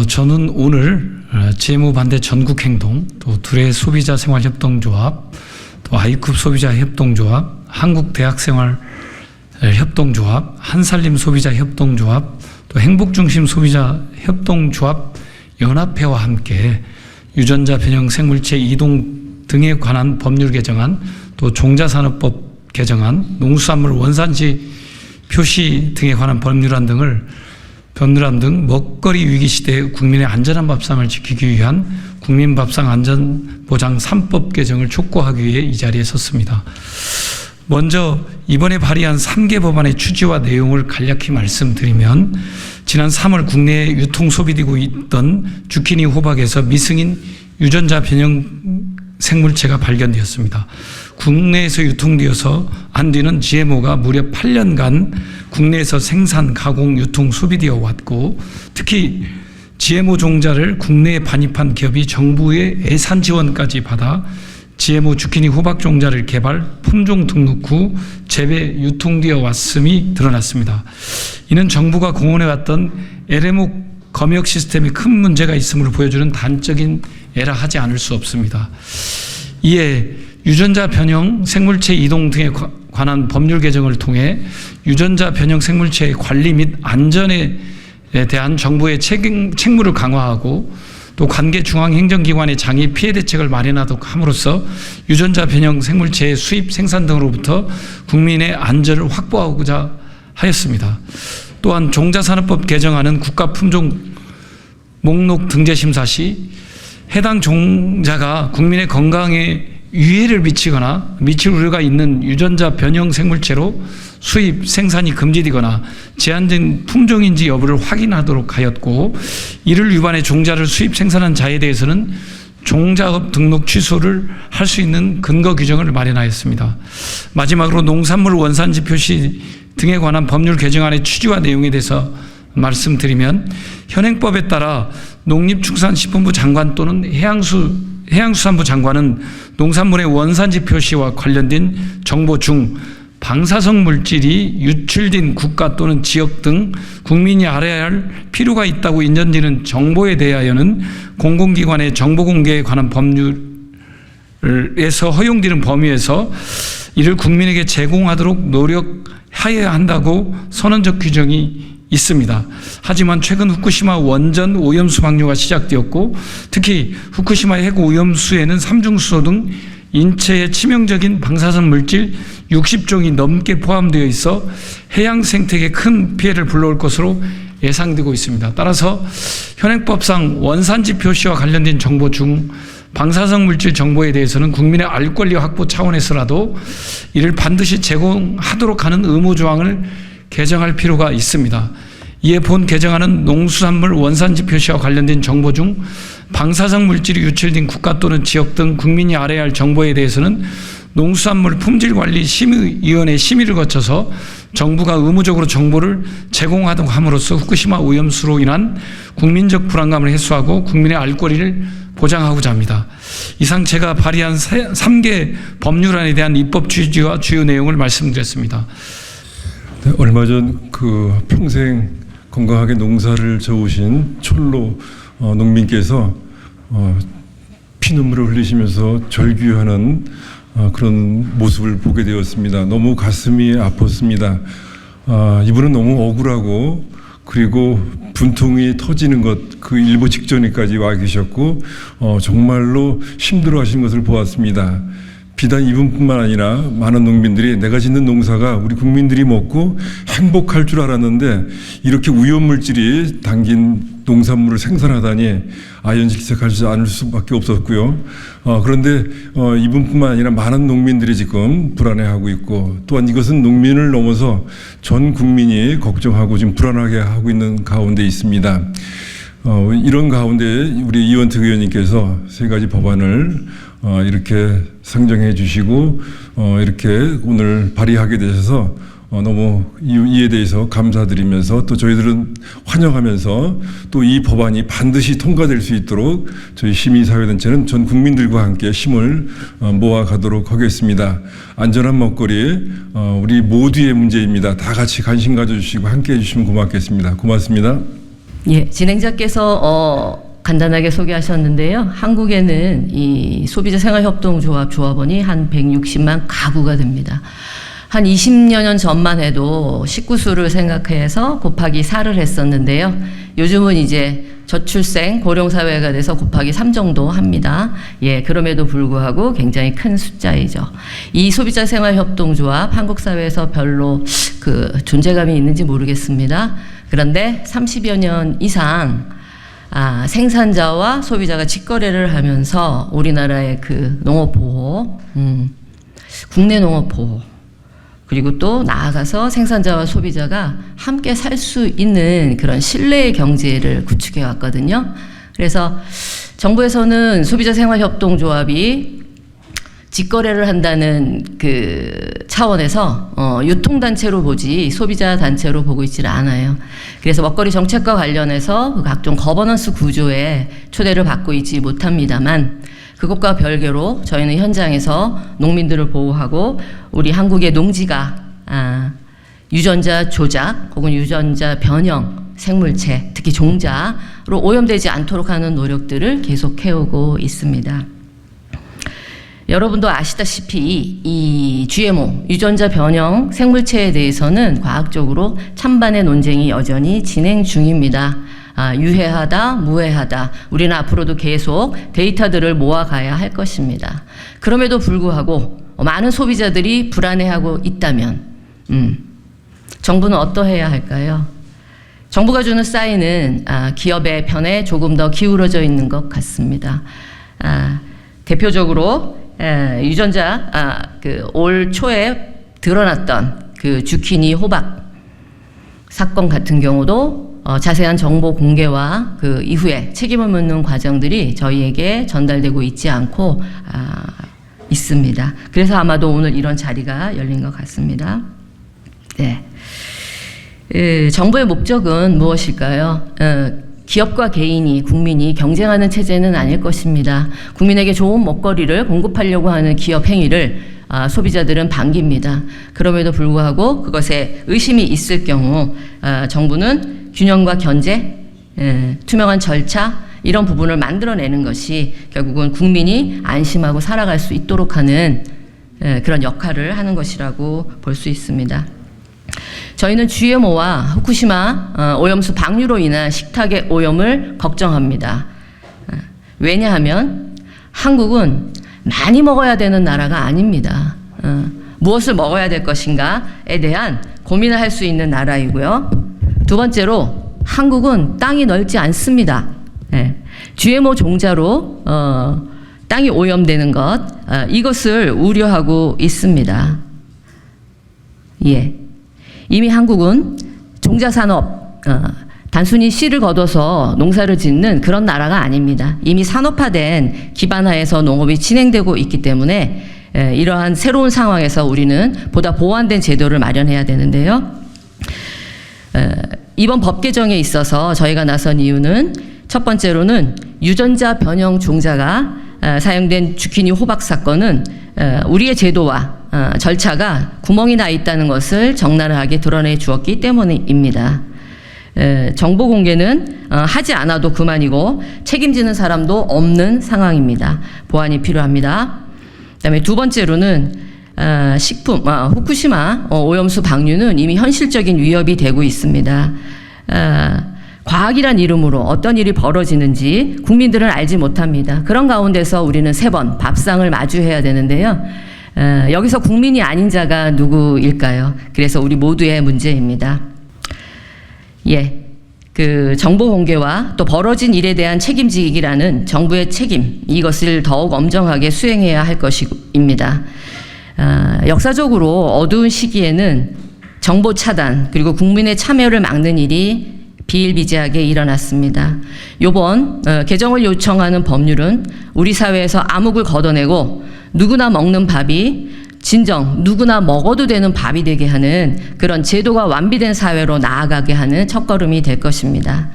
저는 오늘 GMO 반대 전국행동, 또 둘의 소비자 생활협동조합, 또 아이쿱 소비자 협동조합, 한국대학생활 협동조합, 한살림 소비자 협동조합, 또 행복중심 소비자 협동조합 연합회와 함께 유전자 변형 생물체 이동 등에 관한 법률 개정안, 또 종자산업법 개정안, 농수산물 원산지 표시 등에 관한 법률안 등 먹거리 위기 시대에 국민의 안전한 밥상을 지키기 위한 국민밥상 안전보장 3법 개정을 촉구하기 위해 이 자리에 섰습니다. 먼저 이번에 발의한 3개 법안의 취지와 내용을 간략히 말씀드리면, 지난 3월 국내에 유통 소비되고 있던 주키니 호박에서 미승인 유전자 변형 생물체가 발견되었습니다. 국내에서 유통되어서 안 뒤는 GMO가 무려 8년간 국내에서 생산, 가공, 유통, 소비되어 왔고, 특히 GMO 종자를 국내에 반입한 기업이 정부의 예산 지원까지 받아 GMO 주키니 호박 종자를 개발, 품종 등록 후 재배, 유통되어 왔음이 드러났습니다. 이는 정부가 공언해왔던 LMO 검역 시스템에 큰 문제가 있음을 보여주는 단적인 예라 하지 않을 수 없습니다. 이에 유전자 변형 생물체 이동 등에 관한 법률 개정을 통해 유전자 변형 생물체의 관리 및 안전에 대한 정부의 책무를 강화하고, 또 관계 중앙행정기관의 장애 피해 대책을 마련하도록 함으로써 유전자 변형 생물체의 수입, 생산 등으로부터 국민의 안전을 확보하고자 하였습니다. 또한 종자산업법 개정안은 국가품종 목록 등재 심사 시 해당 종자가 국민의 건강에 유해를 미치거나 미칠 우려가 있는 유전자 변형 생물체로 수입, 생산이 금지되거나 제한된 품종인지 여부를 확인하도록 하였고, 이를 위반해 종자를 수입, 생산한 자에 대해서는 종자업 등록 취소를 할 수 있는 근거 규정을 마련하였습니다. 마지막으로 농산물 원산지 표시 등에 관한 법률 개정안의 취지와 내용에 대해서 말씀드리면, 현행법에 따라 농림축산식품부 장관 또는 해양수산부 장관은 농산물의 원산지 표시와 관련된 정보 중 방사성 물질이 유출된 국가 또는 지역 등 국민이 알아야 할 필요가 있다고 인정되는 정보에 대하여는 공공기관의 정보 공개에 관한 법률에서 허용되는 범위에서 이를 국민에게 제공하도록 노력하여야 한다고 선언적 규정이 있습니다. 하지만 최근 후쿠시마 원전 오염수 방류가 시작되었고, 특히 후쿠시마 해구 오염수에는 삼중수소 등 인체에 치명적인 방사성 물질 60종이 넘게 포함되어 있어 해양 생태계에 큰 피해를 불러올 것으로 예상되고 있습니다. 따라서 현행법상 원산지 표시와 관련된 정보 중 방사성 물질 정보에 대해서는 국민의 알 권리 확보 차원에서라도 이를 반드시 제공하도록 하는 의무 조항을 개정할 필요가 있습니다. 이에 본 개정안은 농수산물 원산지 표시와 관련된 정보 중 방사성 물질이 유출된 국가 또는 지역 등 국민이 알아야 할 정보에 대해서는 농수산물 품질관리심의위원회 심의를 거쳐서 정부가 의무적으로 정보를 제공하도록 함으로써 후쿠시마 오염수로 인한 국민적 불안감을 해소하고 국민의 알 권리를 보장하고자 합니다. 이상 제가 발의한 3개 법률안에 대한 입법 취지와 주요 내용을 말씀드렸습니다. 네, 얼마 전 평생 건강하게 농사를 져오신 촐로 농민께서 피눈물을 흘리시면서 절규하는 그런 모습을 보게 되었습니다. 너무 가슴이 아팠습니다. 이분은 너무 억울하고, 그리고 분통이 터지는 것 그 일보 직전에까지 와 계셨고, 정말로 힘들어하시는 것을 보았습니다. 비단 이분뿐만 아니라 많은 농민들이 내가 짓는 농사가 우리 국민들이 먹고 행복할 줄 알았는데 이렇게 위험물질이 담긴 농산물을 생산하다니 아연실색하지 않을 수밖에 없었고요. 그런데 이분뿐만 아니라 많은 농민들이 지금 불안해하고 있고, 또한 이것은 농민을 넘어서 전 국민이 걱정하고 지금 불안하게 하고 있는 가운데 있습니다. 이런 가운데 우리 이원택 의원님께서 3가지 법안을 이렇게 상정해 주시고 이렇게 오늘 발의하게 되셔서 너무 이에 대해서 감사드리면서, 또 저희들은 환영하면서 또 이 법안이 반드시 통과될 수 있도록 저희 시민사회단체는 전 국민들과 함께 힘을 모아가도록 하겠습니다. 안전한 먹거리 우리 모두의 문제입니다. 다 같이 관심 가져주시고 함께 해주시면 고맙겠습니다. 고맙습니다. 예, 진행자께서 간단하게 소개하셨는데요. 한국에는 이 소비자 생활협동조합 조합원이 한 160만 가구가 됩니다. 한 20여 년 전만 해도 식구수를 생각해서 곱하기 4를 했었는데요. 요즘은 이제 저출생 고령사회가 돼서 곱하기 3 정도 합니다. 예, 그럼에도 불구하고 굉장히 큰 숫자이죠. 이 소비자 생활협동조합 한국 사회에서 별로 그 존재감이 있는지 모르겠습니다. 그런데 30여 년 이상 생산자와 소비자가 직거래를 하면서 우리나라의 그 농업보호, 국내 농업보호, 그리고 또 나아가서 생산자와 소비자가 함께 살 수 있는 그런 신뢰의 경제를 구축해 왔거든요. 그래서 정부에서는 소비자 생활협동조합이 직거래를 한다는 그 차원에서 유통단체로 보지 소비자 단체로 보고 있지는 않아요. 그래서 먹거리 정책과 관련해서 그 각종 거버넌스 구조에 초대를 받고 있지 못합니다만 그것과 별개로 저희는 현장에서 농민들을 보호하고 우리 한국의 농지가 유전자 조작 혹은 유전자 변형 생물체 특히 종자로 오염되지 않도록 하는 노력들을 계속 해오고 있습니다. 여러분도 아시다시피 이 GMO, 유전자 변형 생물체에 대해서는 과학적으로 찬반의 논쟁이 여전히 진행 중입니다. 유해하다, 무해하다. 우리는 앞으로도 계속 데이터들을 모아가야 할 것입니다. 그럼에도 불구하고 많은 소비자들이 불안해하고 있다면 정부는 어떠해야 할까요? 정부가 주는 사인은 기업의 편에 조금 더 기울어져 있는 것 같습니다. 대표적으로 유전자 올 초에 드러났던 그 주키니 호박 사건 같은 경우도 자세한 정보 공개와 그 이후에 책임을 묻는 과정들이 저희에게 전달되고 있지 않고 있습니다. 그래서 아마도 오늘 이런 자리가 열린 것 같습니다. 네. 정부의 목적은 무엇일까요? 기업과 개인이, 국민이 경쟁하는 체제는 아닐 것입니다. 국민에게 좋은 먹거리를 공급하려고 하는 기업 행위를 소비자들은 반깁니다. 그럼에도 불구하고 그것에 의심이 있을 경우 정부는 균형과 견제, 투명한 절차 이런 부분을 만들어내는 것이 결국은 국민이 안심하고 살아갈 수 있도록 하는 그런 역할을 하는 것이라고 볼 수 있습니다. 저희는 GMO와 후쿠시마 오염수 방류로 인한 식탁의 오염을 걱정합니다. 왜냐하면 한국은 많이 먹어야 되는 나라가 아닙니다. 무엇을 먹어야 될 것인가에 대한 고민을 할 수 있는 나라이고요. 두 번째로 한국은 땅이 넓지 않습니다. GMO 종자로 땅이 오염되는 것 이것을 우려하고 있습니다. 예. 이미 한국은 종자산업, 단순히 씨를 거둬서 농사를 짓는 그런 나라가 아닙니다. 이미 산업화된 기반하에서 농업이 진행되고 있기 때문에 이러한 새로운 상황에서 우리는 보다 보완된 제도를 마련해야 되는데요. 이번 법 개정에 있어서 저희가 나선 이유는 첫 번째로는 유전자 변형 종자가 사용된 주키니 호박 사건은 우리의 제도와 절차가 구멍이 나 있다는 것을 적나라하게 드러내 주었기 때문입니다. 정보 공개는 하지 않아도 그만이고 책임지는 사람도 없는 상황입니다. 보완이 필요합니다. 그다음에 두 번째로는 식품, 후쿠시마 오염수 방류는 이미 현실적인 위협이 되고 있습니다. 과학이란 이름으로 어떤 일이 벌어지는지 국민들은 알지 못합니다. 그런 가운데서 우리는 3번 밥상을 마주해야 되는데요. 여기서 국민이 아닌 자가 누구일까요? 그래서 우리 모두의 문제입니다. 예, 그 정보 공개와 또 벌어진 일에 대한 책임지기라는 정부의 책임 이것을 더욱 엄정하게 수행해야 할 것입니다. 역사적으로 어두운 시기에는 정보 차단 그리고 국민의 참여를 막는 일이 비일비재하게 일어났습니다. 요번 개정을 요청하는 법률은 우리 사회에서 암흑을 걷어내고 누구나 먹는 밥이 진정 누구나 먹어도 되는 밥이 되게 하는 그런 제도가 완비된 사회로 나아가게 하는 첫걸음이 될 것입니다.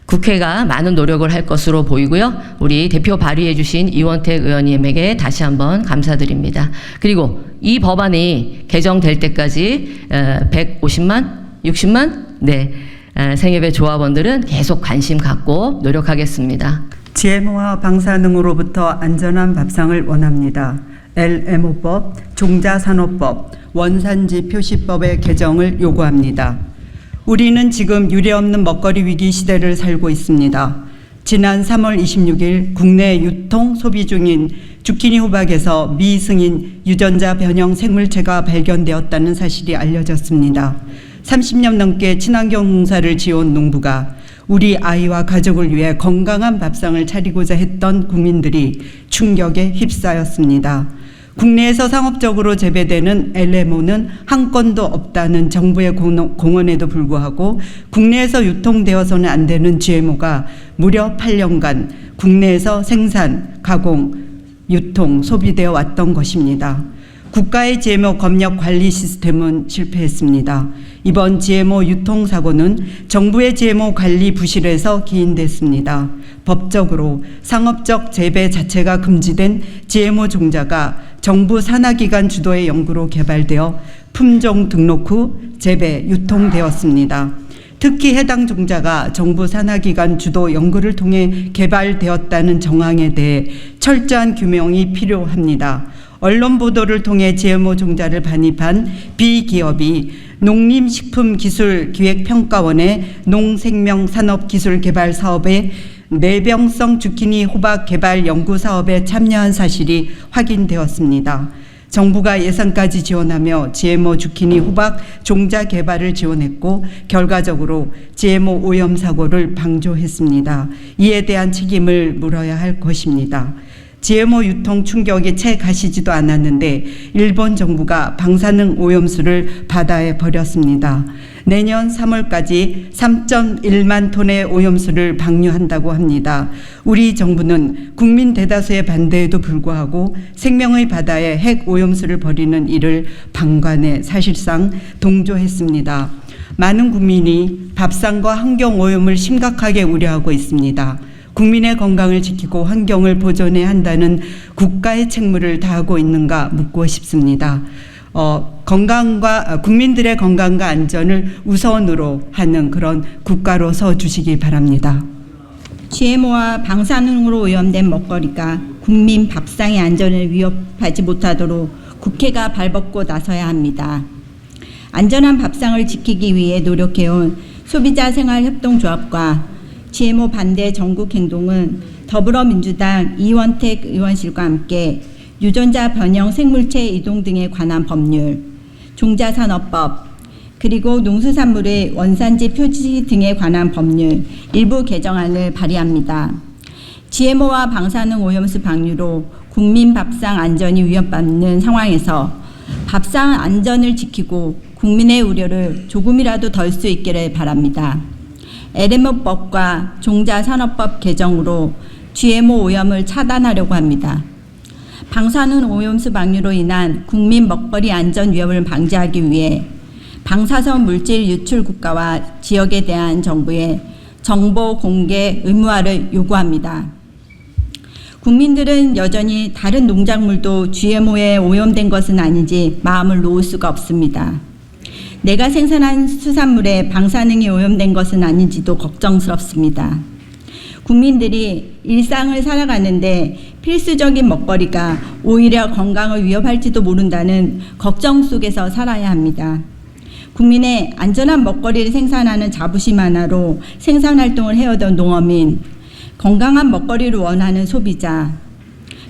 국회가 많은 노력을 할 것으로 보이고요. 우리 대표 발의해 주신 이원택 의원님에게 다시 한번 감사드립니다. 그리고 이 법안이 개정될 때까지 150만? 60만? 네. 생협의 조합원들은 계속 관심 갖고 노력하겠습니다. GMO와 방사능으로부터 안전한 밥상을 원합니다. LMO법, 종자산업법, 원산지 표시법의 개정을 요구합니다. 우리는 지금 유례없는 먹거리 위기 시대를 살고 있습니다. 지난 3월 26일 국내 유통 소비 중인 주키니 호박에서 미승인 유전자 변형 생물체가 발견되었다는 사실이 알려졌습니다. 30년 넘게 친환경 농사를 지어온 농부가 우리 아이와 가족을 위해 건강한 밥상을 차리고자 했던 국민들이 충격에 휩싸였습니다. 국내에서 상업적으로 재배되는 LMO는 한 건도 없다는 정부의 공언에도 불구하고 국내에서 유통되어서는 안 되는 GMO가 무려 8년간 국내에서 생산, 가공, 유통, 소비되어 왔던 것입니다. 국가의 GMO 검역 관리 시스템은 실패했습니다. 이번 GMO 유통 사고는 정부의 GMO 관리 부실에서 기인됐습니다. 법적으로 상업적 재배 자체가 금지된 GMO 종자가 정부 산하기관 주도의 연구로 개발되어 품종 등록 후 재배, 유통되었습니다. 특히 해당 종자가 정부 산하기관 주도 연구를 통해 개발되었다는 정황에 대해 철저한 규명이 필요합니다. 언론 보도를 통해 GMO 종자를 반입한 B기업이 농림식품기술기획평가원의 농생명산업기술개발 사업에 내병성 주키니 호박 개발 연구 사업에 참여한 사실이 확인되었습니다. 정부가 예산까지 지원하며 GMO 주키니 호박 종자 개발을 지원했고 결과적으로 GMO 오염 사고를 방조했습니다. 이에 대한 책임을 물어야 할 것입니다. GMO 유통 충격이 채 가시지도 않았는데 일본 정부가 방사능 오염수를 바다에 버렸습니다. 내년 3월까지 3.1만 톤의 오염수를 방류한다고 합니다. 우리 정부는 국민 대다수의 반대에도 불구하고 생명의 바다에 핵 오염수를 버리는 일을 방관해 사실상 동조했습니다. 많은 국민이 밥상과 환경 오염을 심각하게 우려하고 있습니다. 국민의 건강을 지키고 환경을 보존해야 한다는 국가의 책무를 다하고 있는가 묻고 싶습니다. 국민들의 건강과 안전을 우선으로 하는 그런 국가로 서 주시기 바랍니다. GMO와 방사능으로 오염된 먹거리가 국민 밥상의 안전을 위협하지 못하도록 국회가 발벗고 나서야 합니다. 안전한 밥상을 지키기 위해 노력해온 소비자생활협동조합과 GMO 반대 전국행동은 더불어민주당 이원택 의원실과 함께 유전자 변형 생물체 이동 등에 관한 법률, 종자산업법, 그리고 농수산물의 원산지 표시 등에 관한 법률 일부 개정안을 발의합니다. GMO와 방사능 오염수 방류로 국민 밥상 안전이 위협받는 상황에서 밥상 안전을 지키고 국민의 우려를 조금이라도 덜 수 있기를 바랍니다. LMO법과 종자산업법 개정으로 GMO 오염을 차단하려고 합니다. 방사능 오염수 방류로 인한 국민 먹거리 안전 위협을 방지하기 위해 방사선 물질 유출 국가와 지역에 대한 정부의 정보 공개 의무화를 요구합니다. 국민들은 여전히 다른 농작물도 GMO에 오염된 것은 아닌지 마음을 놓을 수가 없습니다. 내가 생산한 수산물에 방사능이 오염된 것은 아닌지도 걱정스럽습니다. 국민들이 일상을 살아가는데 필수적인 먹거리가 오히려 건강을 위협할지도 모른다는 걱정 속에서 살아야 합니다. 국민의 안전한 먹거리를 생산하는 자부심 하나로 생산활동을 해오던 농어민, 건강한 먹거리를 원하는 소비자,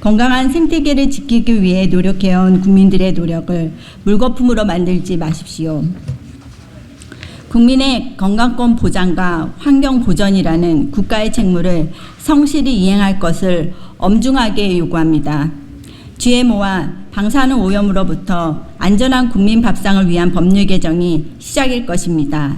건강한 생태계를 지키기 위해 노력해온 국민들의 노력을 물거품으로 만들지 마십시오. 국민의 건강권 보장과 환경 보전이라는 국가의 책무를 성실히 이행할 것을 엄중하게 요구합니다. GMO와 방사능 오염으로부터 안전한 국민 밥상을 위한 법률 개정이 시작일 것입니다.